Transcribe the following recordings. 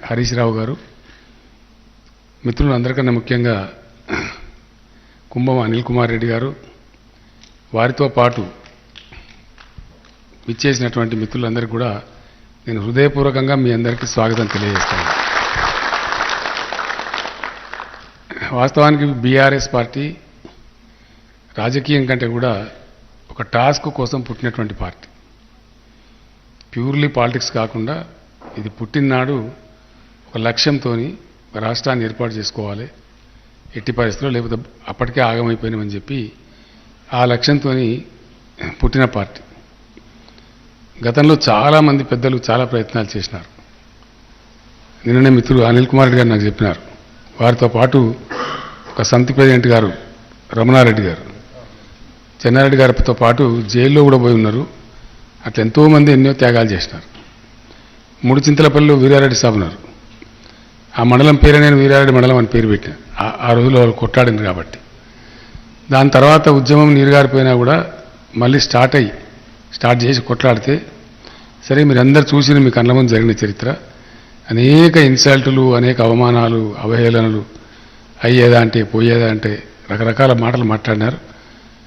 హరీష్ రావు గారు, మిత్రులు అందరికన్నా ముఖ్యంగా కుంభం అనిల్ కుమార్ రెడ్డి గారు, వారితో పాటు విచ్చేసినటువంటి మిత్రులందరికీ కూడా నేను హృదయపూర్వకంగా మీ అందరికీ స్వాగతం తెలియజేస్తాను. వాస్తవానికి బీఆర్ఎస్ పార్టీ రాజకీయం కంటే కూడా ఒక టాస్క్ కోసం పుట్టినటువంటి పార్టీ. ప్యూర్లీ పాలిటిక్స్ కాకుండా ఇది పుట్టిననాడు ఒక లక్ష్యంతో రాష్ట్రాన్ని ఏర్పాటు చేసుకోవాలి, ఎట్టి పరిస్థితుల్లో లేకపోతే అప్పటికే ఆగమైపోయినామని చెప్పి ఆ లక్ష్యంతో పుట్టిన పార్టీ. గతంలో చాలామంది పెద్దలు చాలా ప్రయత్నాలు చేసినారు. నిన్ననే మిత్రులు అనిల్ కుమార్ రెడ్డి గారు నాకు చెప్పినారు. వారితో పాటు ఒక సమితి ప్రెసిడెంట్ గారు రమణారెడ్డి గారు, చెన్నారెడ్డి గారితో పాటు జైల్లో కూడా పోయి ఉన్నారు. అట్లా ఎంతోమంది ఎన్నో త్యాగాలు చేసినారు. ముడిచింతలపల్లిలో వీరారెడ్డి సాబ్ ఉన్నారు. ఆ మండలం పేరే నేను వీరారెడ్డి మండలం అని పేరు పెట్టిన. ఆ రోజులో వాళ్ళు కొట్లాడింది కాబట్టి. దాని తర్వాత ఉద్యమం నీరుగారిపోయినా కూడా మళ్ళీ స్టార్ట్ చేసి కొట్లాడితే సరే మీరందరూ చూసిన మీ కళ్ళ ముందు జరిగిన చరిత్ర. అనేక ఇన్సల్టులు, అనేక అవమానాలు, అవహేళనలు, అయ్యేదా అంటే పోయేదా అంటే రకరకాల మాటలు మాట్లాడినారు.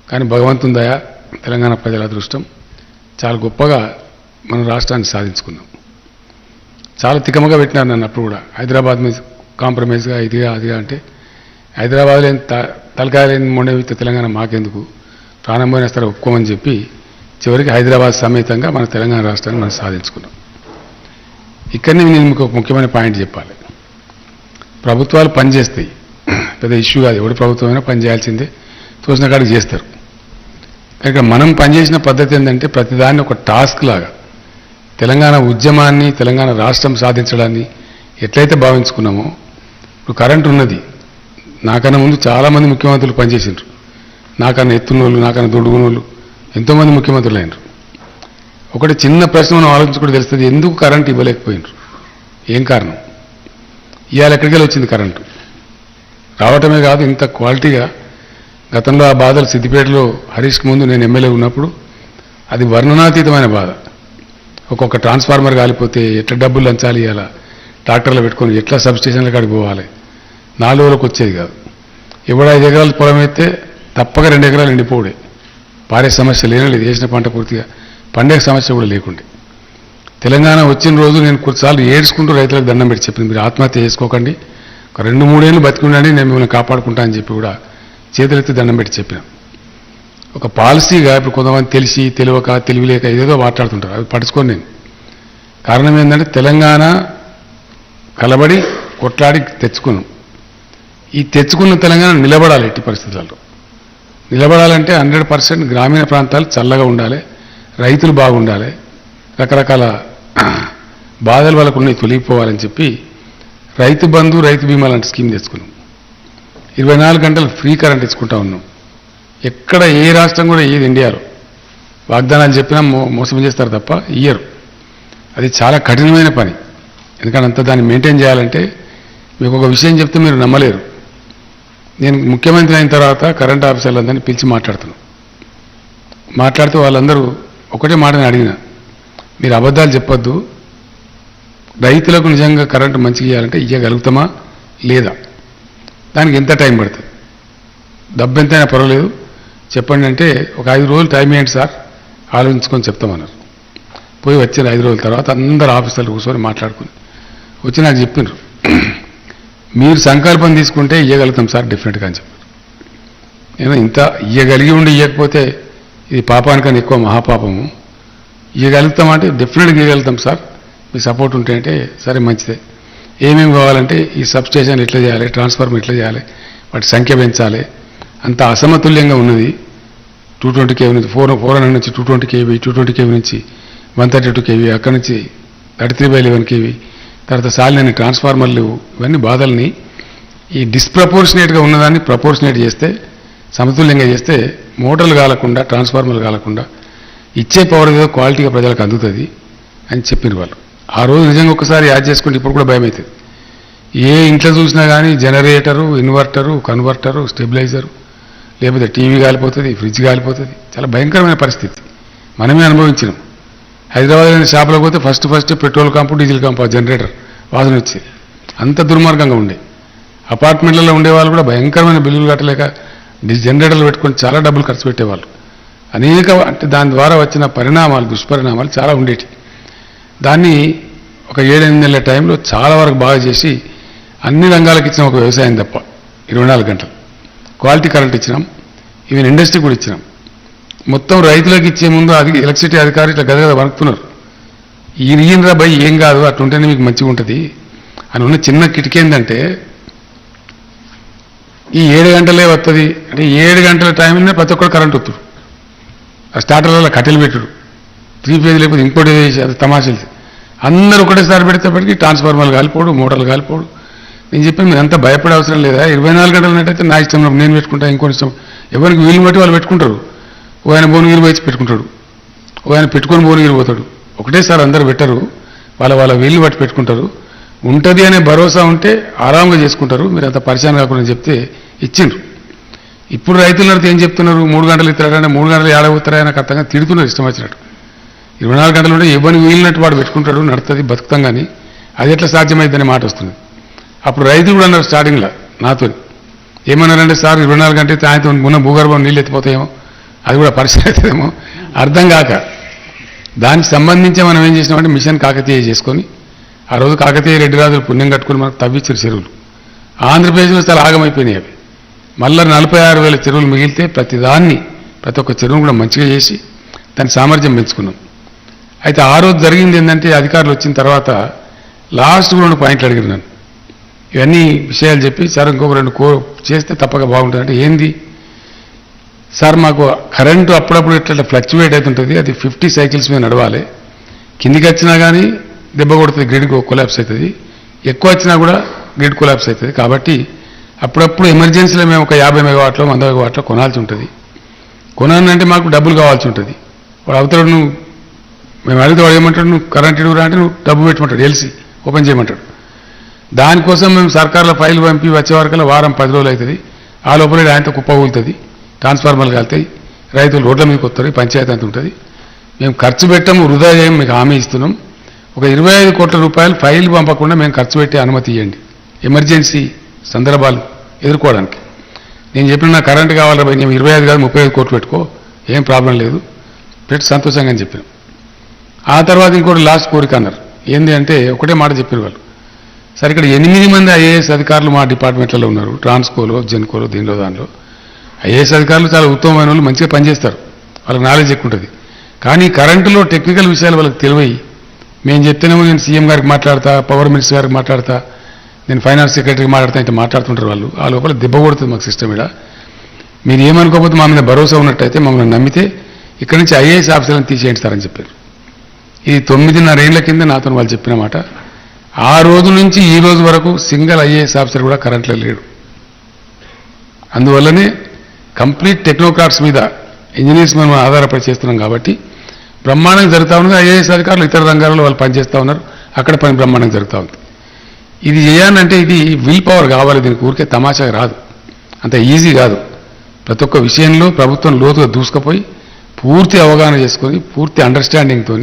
కానీ భగవంతుని దయ, తెలంగాణ ప్రజల అదృష్టం, చాలా గొప్పగా మన రాష్ట్రాన్ని సాధించుకున్నాం. చాలా తికమగా పెట్టినారు నన్ను అప్పుడు కూడా. హైదరాబాద్ మీద కాంప్రమైజ్గా ఇదిగా అదిగా అంటే హైదరాబాద్ లేని తలకాయలేని మొండవితే తెలంగాణ మాకెందుకు, ప్రాణం పోయినేస్తారు ఒప్పుకోమని చెప్పి చివరికి హైదరాబాద్ సమేతంగా మన తెలంగాణ రాష్ట్రాన్ని మనం సాధించుకున్నాం. ఇక్కడనే నేను మీకు ఒక ముఖ్యమైన పాయింట్ చెప్పాలి. ప్రభుత్వాలు పనిచేస్తాయి, పెద్ద ఇష్యూ కాదు. ఎవరి ప్రభుత్వమైనా పనిచేయాల్సిందే, తోచిన కాడికి చేస్తారు. ఇక్కడ మనం పనిచేసిన పద్ధతి ఏంటంటే ప్రతిదాన్ని ఒక టాస్క్ లాగా తెలంగాణ ఉద్యమాన్ని, తెలంగాణ రాష్ట్రం సాధించడాన్ని ఎట్లయితే భావించుకున్నామో, ఇప్పుడు కరెంట్ ఉన్నది. నాకన్నా ముందు చాలామంది ముఖ్యమంత్రులు పనిచేసిండ్రు. నాకన్నా ఎత్తున్నోళ్ళు, నాకన్నా దొడ్డుకున్నోళ్ళు ఎంతోమంది ముఖ్యమంత్రులు అయినరు. ఒకటి చిన్న ప్రశ్న మనం ఆలోచించుకుంటే తెలుస్తుంది, ఎందుకు కరెంట్ ఇవ్వలేకపోయినరు, ఏం కారణం? ఇవాళ ఎక్కడికి వెళ్ళి వచ్చింది కరెంటు? రావటమే కాదు, ఇంత క్వాలిటీగా. గతంలో ఆ బాధలు సిద్దిపేటలో హరీష్కి ముందు నేను ఎమ్మెల్యే ఉన్నప్పుడు అది వర్ణనాతీతమైన బాధ. ఒక్కొక్క ట్రాన్స్ఫార్మర్ కాలిపోతే ఎట్లా డబ్బులు లంచాలి, ఇవ్వాలా ట్రాక్టర్లు పెట్టుకొని ఎట్లా సబ్స్టేషన్ల కాడికి పోవాలి, 4 రోజులకు వచ్చేది కాదు. ఎవడ 5 ఎకరాలు పొలం అయితే తప్పక 2 ఎకరాలు ఎండిపోవడే. పారే సమస్య లేదు, వేసిన పంట పూర్తిగా పండే సమస్య కూడా లేకుండే. తెలంగాణ వచ్చిన రోజు నేను కొన్నిసార్లు ఏడ్చుకుంటూ రైతులకు దండం పెట్టి చెప్పింది, మీరు ఆత్మహత్య చేసుకోకండి, ఒక 2-3 ఏళ్ళు బతికి ఉండండి, నేను మిమ్మల్ని కాపాడుకుంటా అని చెప్పి కూడా చేతులెత్తి దండం పెట్టి చెప్పినాం. ఒక పాలసీగా ఇప్పుడు కొంతమంది తెలిసి తెలియక తెలివిలేక ఏదేదో మాట్లాడుతుంటారు, అవి పట్టించుకోను నేను. కారణం ఏంటంటే తెలంగాణ కలబడి కొట్లాడి తెచ్చుకున్నాం. ఈ తెచ్చుకున్న తెలంగాణ నిలబడాలి. ఎట్టి పరిస్థితుల్లో నిలబడాలంటే 100% గ్రామీణ ప్రాంతాలు చల్లగా ఉండాలి, రైతులు బాగుండాలి, రకరకాల బాధలు వాళ్ళకు ఉన్నాయి తొలగిపోవాలని చెప్పి రైతు బంధు, రైతు బీమా లాంటి స్కీమ్ తెచ్చుకున్నాం. 24 గంటలు ఫ్రీ కరెంట్ ఇచ్చుకుంటా ఉన్నాం. ఎక్కడ ఏ రాష్ట్రం కూడా ఏది ఇండియాలో వాగ్దానాలు చెప్పినా మోసం చేస్తారు తప్ప ఇయ్యరు. అది చాలా కఠినమైన పని. ఎందుకంటే అంత దాన్ని మెయింటైన్ చేయాలంటే మీకు ఒక విషయం చెప్తే మీరు నమ్మలేరు. నేను ముఖ్యమంత్రి అయిన తర్వాత కరెంట్ ఆఫీసర్లందరినీ పిలిచి మాట్లాడితే వాళ్ళందరూ ఒకటే మాటని అడిగిన, మీరు అబద్ధాలు చెప్పొద్దు, రైతులకు నిజంగా కరెంటు మంచిగా ఇవ్వాలంటే ఇవ్వగలుగుతామా లేదా, దానికి ఎంత టైం పడుతుంది, డబ్బు ఎంతైనా పర్వాలేదు చెప్పండి అంటే, ఒక 5 రోజులు టైం ఏంటి సార్ ఆలోచించుకొని చెప్తామన్నారు. పోయి వచ్చిన 5 రోజుల తర్వాత అందరు ఆఫీసర్లు కూర్చొని మాట్లాడుకుని వచ్చి నాకు చెప్పినారు, మీరు సంకల్పం తీసుకుంటే ఇవ్వగలుగుతాం సార్ డెఫినెట్గా అని చెప్పారు. నేను ఇంత ఇవ్వగలిగి ఉండి ఇవ్వకపోతే ఇది పాపానికన్నా ఎక్కువ మహాపాపము. ఇవ్వగలుగుతామంటే డెఫినెట్గా ఇవ్వగలుగుతాం సార్, మీ సపోర్ట్ ఉంటే అంటే సరే మంచిదే. ఏమేమి కావాలంటే ఈ సబ్స్టేషన్ ఎట్లా చేయాలి, ట్రాన్స్ఫార్మర్ ఎట్లా చేయాలి, వాటి సంఖ్య పెంచాలి, అంత అసమతుల్యంగా ఉన్నది. 220 kV నుంచి 400 నుంచి 220 kV, 220 kV నుంచి 132 kV, అక్కడి నుంచి 33/11 kV, తర్వాత సాలినని ట్రాన్స్ఫార్మర్లు, ఇవన్నీ బాధల్ని ఈ డిస్ప్రపోర్షనేట్గా ఉన్నదాన్ని ప్రపోర్షనేట్ చేస్తే, సమతుల్యంగా చేస్తే మోటార్లు కాలకుండా, ట్రాన్స్ఫార్మర్లు కాలకుండా ఇచ్చే పవర్ ఏదో క్వాలిటీగా ప్రజలకు అందుతుంది అని చెప్పిన వాళ్ళు. ఆ రోజు నిజంగా ఒకసారి యాడ్ చేసుకుంటే ఇప్పుడు కూడా భయం అవుతుంది. ఏ ఇంట్లో చూసినా కానీ జనరేటరు, ఇన్వర్టరు, కన్వర్టరు, స్టెబిలైజరు, లేకపోతే టీవీ కాలిపోతుంది, ఫ్రిడ్జ్ కాలిపోతుంది. చాలా భయంకరమైన పరిస్థితి మనమే అనుభవించినాం. హైదరాబాద్లోని షాపులో పోతే ఫస్ట్ పెట్రోల్ కంపు, డీజిల్ కంపు, జనరేటర్ వాసన వచ్చేది. అంత దుర్మార్గంగా ఉండే. అపార్ట్మెంట్లలో ఉండేవాళ్ళు కూడా భయంకరమైన బిల్లులు కట్టలేక జనరేటర్లు పెట్టుకొని చాలా డబ్బులు ఖర్చు పెట్టేవాళ్ళు. అంటే దాని ద్వారా వచ్చిన పరిణామాలు, దుష్పరిణామాలు చాలా ఉండేవి. దాన్ని ఒక 7-8 నెలల టైంలో చాలా వరకు బాగా చేసి అన్ని రంగాలకు ఇచ్చిన ఒక వ్యవసాయం తప్ప 24 గంటలు క్వాలిటీ కరెంట్ ఇచ్చినాం. ఈవెన్ ఇండస్ట్రీ కూడా ఇచ్చినాం. మొత్తం రైతులకు ఇచ్చే ముందు ఎలక్ట్రిసిటీ అధికారులు ఇట్లా గదగద వణుకుతున్నారు. ఈయనరా భయ్ ఏం కాదు, అట్లుంటేనే మీకు మంచిగా ఉంటుంది అని ఉన్న చిన్న కిటికీ ఏంటంటే ఈ 7 గంటలే వస్తుంది అంటే 7 గంటల టైంలోనే ప్రతి ఒక్కరు కరెంట్ వస్తుంది. ఆ స్టార్టర్లలో కట్టెలు పెట్టుడు 3 ఫేజ్ లేకపోతే ఇంకోటి వేసి అది తమాషలు. అందరూ ఒకటేసారి పెడితేప్పటికీ ట్రాన్స్ఫార్మర్లు కాలిపోడు, మోటార్లు కాలిపోడు. నేను చెప్పాను మీరు అంతా భయపడే అవసరం లేదా. 24 గంటలు ఉన్నట్టయితే నా ఇష్టం నేను పెట్టుకుంటా, ఇంకోటి ఇష్టం ఎవరికి వీలు బట్టి వాళ్ళు పెట్టుకుంటారు. ఓ ఆయన భువనగిరి పోయి పెట్టుకుంటాడు, ఓ ఆయన పెట్టుకొని భువనగిరి పోతాడు. ఒకటేసారి అందరూ పెట్టరు, వాళ్ళ వీలు బట్టి పెట్టుకుంటారు. ఉంటుంది అనే భరోసా ఉంటే ఆరాంగా చేసుకుంటారు. మీరు అంత పరిచయం కాకుండా చెప్తే ఇచ్చిండ్రు. ఇప్పుడు రైతులు నడితే ఏం చెప్తున్నారు, 3 గంటలు ఇస్తారంటే 3 గంటలు ఏడవుతారా నాకు అర్థంగా తిడుతున్నారు ఇష్టం వచ్చినట్టు. 24 గంటలు ఉంటే ఎవరిని వీలినట్టు వాడు పెట్టుకుంటాడు, నడుతుంది, బతుకుతాం. కానీ అది ఎట్లా సాధ్యమైందనే మాట వస్తుంది. అప్పుడు రైతులు కూడా అన్నారు స్టార్టింగ్లో నాతో ఏమన్నారంటే, సార్ 24 గంటలు సాయంత్రం ఉన్న భూగర్భం నీళ్ళు ఎత్తిపోతాయేమో, అది కూడా పరిస్థితి అవుతుందేమో అర్థం కాక దానికి సంబంధించి మనం ఏం చేసినామంటే మిషన్ కాకతీయ చేసుకొని ఆ రోజు కాకతీయ రెడ్డి రాజులు పుణ్యం కట్టుకుని మనకు తవ్విచ్చారు చెరువులు. ఆంధ్రప్రదేశ్లో చాలా ఆగమైపోయినాయి అవి. మళ్ళీ 46,000 చెరువులు మిగిలితే ప్రతి ఒక్క చెరువును కూడా మంచిగా చేసి దాని సామర్థ్యం పెంచుకున్నాం. అయితే ఆ రోజు జరిగింది ఏంటంటే అధికారులు వచ్చిన తర్వాత లాస్ట్ 2 పాయింట్లు అడిగారు నన్ను. ఇవన్నీ విషయాలు చెప్పి సార్ ఇంకొక 2 చేస్తే తప్పక బాగుంటుంది. ఏంది సార్, మాకు కరెంటు అప్పుడప్పుడు ఇట్లా ఫ్లక్చువేట్ అవుతుంటుంది, అది 50 సైకిల్స్ మీద నడవాలి. కిందికి వచ్చినా కానీ దెబ్బ కొడుతుంది, గ్రిడ్ కొలాప్స్ అవుతుంది. ఎక్కువ వచ్చినా కూడా గ్రిడ్ కొలాప్స్ అవుతుంది. కాబట్టి అప్పుడప్పుడు ఎమర్జెన్సీలో మేము ఒక 50 మెగావాట్లో 100 మెగావాట్లో కొనాల్సి ఉంటుంది. కొనాలంటే మాకు డబ్బులు కావాల్సి ఉంటుంది. వాడు అవతల మేము అడిగితే వాడు ఏమంటాడు, నువ్వు కరెంట్ ఇడుగురా అంటే నువ్వు డబ్బు పెట్టమంటాడు, ఎల్సీ ఓపెన్ చేయమంటాడు. దానికోసం మేము సర్కార్లో ఫైల్ పంపి వచ్చే వరకల్లా వారం 10 రోజులు అవుతుంది. ఆ లోపల ఆయనతో కుప్ప కూలుతుంది, ట్రాన్స్ఫార్మర్లు కాలుతాయి, రైతులు రోడ్ల మీదకి వస్తారు, పంచాయతీ అంత ఉంటుంది. మేము ఖర్చు పెట్టాము, వృధా చేయం, మీకు హామీ ఇస్తున్నాం. ఒక 25 కోట్ల రూపాయలు ఫైల్ పంపకుండా మేము ఖర్చు పెట్టే అనుమతి ఇవ్వండి, ఎమర్జెన్సీ సందర్భాలు ఎదుర్కోవడానికి. నేను చెప్పిన నాకు కరెంటు కావాలి, నేను 25 కాదు 35 కోట్లు పెట్టుకో, ఏం ప్రాబ్లం లేదు, పెట్టి సంతోషంగా అని చెప్పాను. ఆ తర్వాత ఇంకోటి లాస్ట్ కోరిక అన్నారు. ఏంది అంటే ఒకటే మాట చెప్పారు వాళ్ళు. సరే ఇక్కడ 8 మంది ఐఏఎస్ అధికారులు మా డిపార్ట్మెంట్లలో ఉన్నారు, ట్రాన్స్కోలో, జెన్కోలో, దానిలో ఐఏఎస్ అధికారులు చాలా ఉత్తమమైన వాళ్ళు, మంచిగా పనిచేస్తారు, వాళ్ళకి నాలెడ్జ్ ఎక్కువ ఉంటుంది. కానీ కరెంటులో టెక్నికల్ విషయాలు వాళ్ళకి తెలివై మేము చెప్తేనేమో నేను సీఎం గారికి మాట్లాడతా, పవర్ మినిస్టర్ గారికి మాట్లాడతా, నేను ఫైనాన్స్ సెక్రటరీకి మాట్లాడతా, ఇట్లా మాట్లాడుతుంటారు వాళ్ళు. ఆ లోపల దెబ్బ కొడుతుంది మాకు సిస్టమ్. ఇక్కడ మీరు ఏమనుకోకపోతే మా మీద భరోసా ఉన్నట్టయితే మమ్మల్ని నమ్మితే ఇక్కడి నుంచి ఐఏఎస్ ఆఫీసర్లను తీసేయండి సార్ అని చెప్పారు. ఇది 9.5 ఏళ్ల కింద నాతో వాళ్ళు చెప్పిన మాట. ఆ రోజు నుంచి ఈ రోజు వరకు సింగిల్ ఐఏఎస్ ఆఫీసర్ కూడా కరెంట్లో లేడు. అందువల్లనే కంప్లీట్ టెక్నోక్రాట్స్ మీద, ఇంజనీర్స్ మనం ఆధారపడి చేస్తున్నాం కాబట్టి బ్రహ్మాండంగా జరుగుతూ ఉన్నది. ఐఏఎస్ అధికారులు ఇతర రంగాల్లో వాళ్ళు పనిచేస్తూ ఉన్నారు, అక్కడ పని బ్రహ్మాండంగా జరుగుతూ ఉంది. ఇది చేయాలంటే ఇది విల్ పవర్ కావాలి, దీనికి ఊరికే తమాషాగా రాదు, అంత ఈజీ కాదు. ప్రతి ఒక్క విషయంలో ప్రభుత్వం లోతుగా దూసుకుపోయి పూర్తి అవగాహన చేసుకొని పూర్తి అండర్స్టాండింగ్తో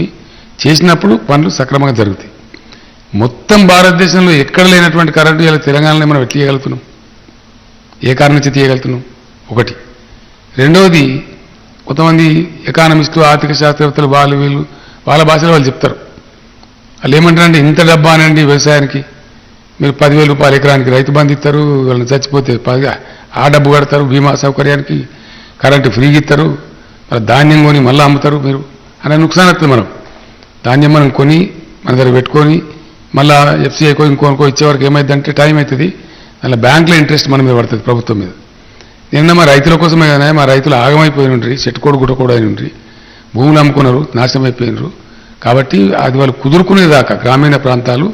చేసినప్పుడు పనులు సక్రమంగా జరుగుతాయి. మొత్తం భారతదేశంలో ఎక్కడ లేనటువంటి కరెంటు ఇలా తెలంగాణలో మనం ఎట్లా తీయగలుగుతున్నాం, ఏ కారణం నుంచి తీయగలుగుతున్నాం ఒకటి. రెండవది, కొంతమంది ఎకానమిస్టులు, ఆర్థిక శాస్త్రవేత్తలు వీళ్ళు వాళ్ళ భాషలో వాళ్ళు చెప్తారు. వాళ్ళు ఏమంటారంటే ఇంత డబ్బా అనండి వ్యవసాయానికి, మీరు 10,000 రూపాయలు ఎకరానికి రైతు బంధు ఇస్తారు, వాళ్ళని చచ్చిపోతే ఆ డబ్బు కడతారు, బీమా సౌకర్యానికి కరెంటు ఫ్రీగా ఇస్తారు, ధాన్యం కొని మళ్ళీ అమ్ముతారు మీరు అనే నుక్సాన్ వస్తుంది. మనం ధాన్యం మనం కొని మన దగ్గర పెట్టుకొని మళ్ళీ ఎఫ్సీఐకో ఇంకోనుకో ఇచ్చేవరకు ఏమైందంటే టైం అవుతుంది, అలా బ్యాంకులో ఇంట్రెస్ట్ మన మీద పడుతుంది ప్రభుత్వం మీద. నిన్న మా రైతుల కోసమే కదా, మా రైతులు ఆగమైపోయి ఉండ్రి, చెట్టుకోడు గుట్టకోడు అయిన ఉండ్రి, భూములు అమ్ముకున్నారు, నాశనం అయిపోయినారు. కాబట్టి అది వాళ్ళు కుదురుకునేదాకా గ్రామీణ ప్రాంతాలు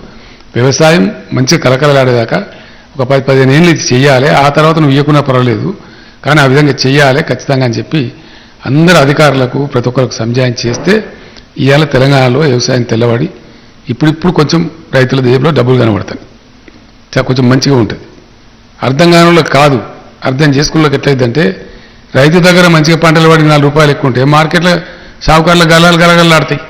వ్యవసాయం మంచిగా కలకలలాడేదాకా ఒక 10-15 ఏళ్ళు ఇది చెయ్యాలి. ఆ తర్వాత నువ్వు ఇవ్వకున్నా పర్వాలేదు, కానీ ఆ విధంగా చెయ్యాలి ఖచ్చితంగా అని చెప్పి అందరు అధికారులకు ప్రతి ఒక్కరికి సంజాయం చేస్తే ఇవాళ తెలంగాణలో వ్యవసాయం తెల్లబడి ఇప్పుడు కొంచెం రైతుల జేబులో డబ్బులు కనబడతాయి, కొంచెం మంచిగా ఉంటుంది. అర్థం కాని కాదు, అర్థం చేసుకున్నకి ఎట్లయిద్దంటే రైతు దగ్గర మంచిగా పంటలు పడి 4 రూపాయలు ఎక్కువ ఉంటే మార్కెట్లో షావుకారుల గలాలు గలగలాడతాయి.